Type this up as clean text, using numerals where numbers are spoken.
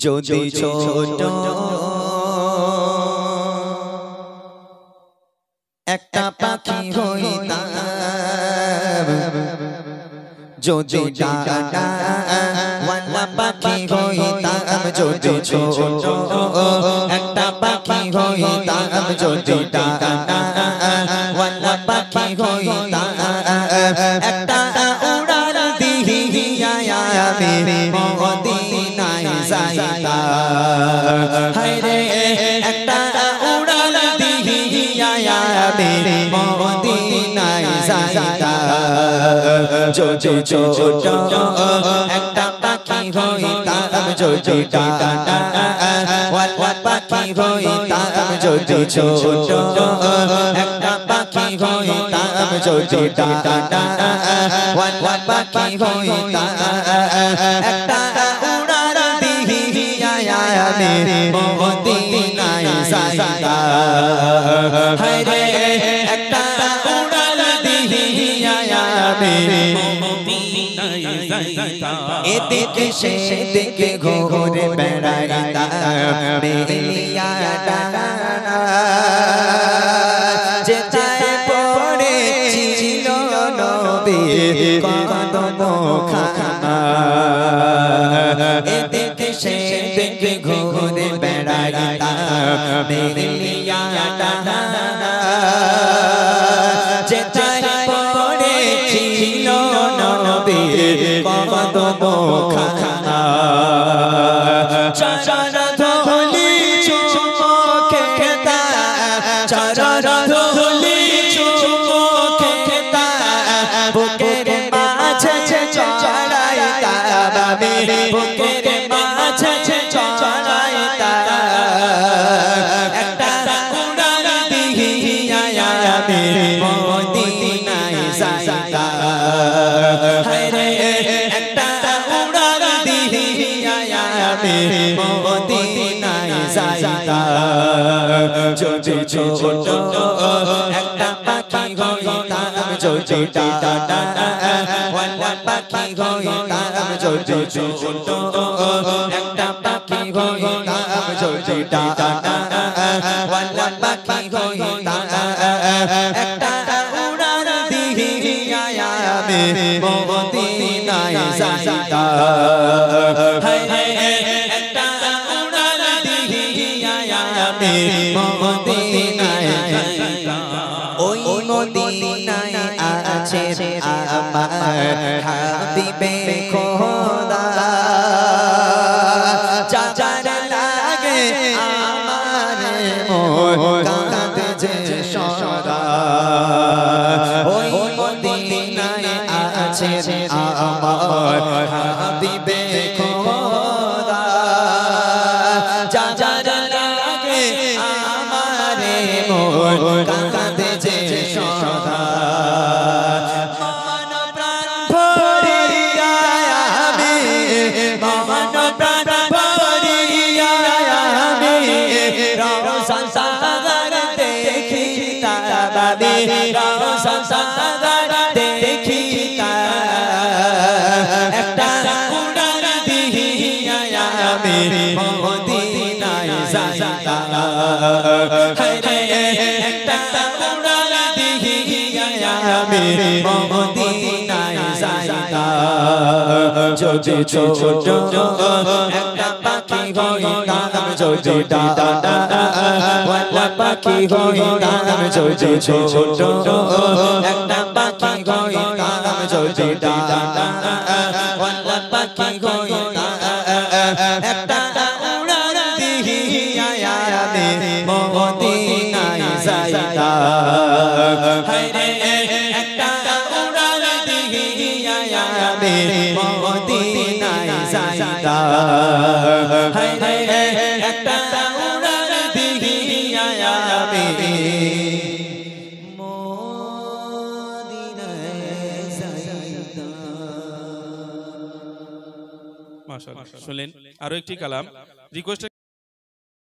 যদি ছোট একটা পাখি হইতাম, যদি ডানাওয়ালা পাখি হইতাম, যদি ছোট একটা পাখি হইতাম, যদি ডানাওয়ালা পাখি হইতাম, একটা উড়াল দিয়া আমি মদিনায় যাইতাম। হায়রে একটা উড়াল দিয়া আমি মদিনায় যাইতাম। যদি ছোট একটা পাখি হইতাম, যদি ডানাওয়ালা পাখি হইতাম, যদি ছোট একটা পাখি হইতাম, যদি ডানাওয়ালা পাখি হইতাম, একটা উড়াল দিয়া আমি মদিনায় যাইতাম। হায়রে একটা উড়াল দিয়া আমি মদিনায় যাইতাম। এদিকে সেদিকে ঘুরে বেড়াইতাম, মেলিয়া ডানা যেথায় পড়েছিল নবীর কদমখানা। এদিকে সেদিকে ঘুরে বেড়াইতাম, মেলিয়া ডানা যেথায় পড়েছিল নবীর কদমখানা। চরণ ধুলি চুমকে চরণ ধুলি চুমকে বুকের মাঝে চড়াইতাম আমি, বুকের মাঝে চড়াইতাম। একটা উড়াল দিয়া আমি মদিনায় যাইতাম। হায়রে একটা উড়াল দিয়া আমি মদিনায় যাইতাম। যদি ছোট একটা পাখি হইতাম, যদি ডানাওয়ালা পাখি হইতাম, যদি ছোট একটা পাখি হইতাম, যদি ডানাওয়ালা পাখি হইতাম, একটা উড়াল দিয়া আমি মদিনায় যাইতাম। হায়রে একটা উড়াল দিয়া আমি মদিনায় যাইতাম। ওই মদিনায় আছে আমার হাবিবে খোদা, যার লাগে আমার মন কাঁদে যে সদা। ওই মদিনায় আছে আমার হাবিবে খোদা, যার লাগে আমার মন কাঁদে যে সদা। মন প্রাণ ভরিয়া আমি, মন প্রাণ ভরিয়া আমি রওশন সাগর দেখিতাম আমি, রওশন সাগর দেখিতাম। একটা উড়াল দিয়া আমি মদিনায় যাইতাম। হায়রে একটা উড়াল দিয়া আমি মদিনায় যাইতাম। যদি ছোট একটা পাখি হইতাম, যদি ডানাওয়ালা পাখি হইতাম, যদি ছোট একটা পাখি হইতাম, যদি ডানাওয়ালা পাখি হইতাম, একটা উড়াল দিয়া আমি মদিনায় যাইতাম। হায়রে একটা উড়াল দিয়া আমি মদিনায় যাইতাম। হায়রে একটা উড়াল দিয়া আমি মদিনায় যাইতাম। মাশাআল্লাহ। শুনলেন আরো একটি কালাম রিকোয়েস্ট।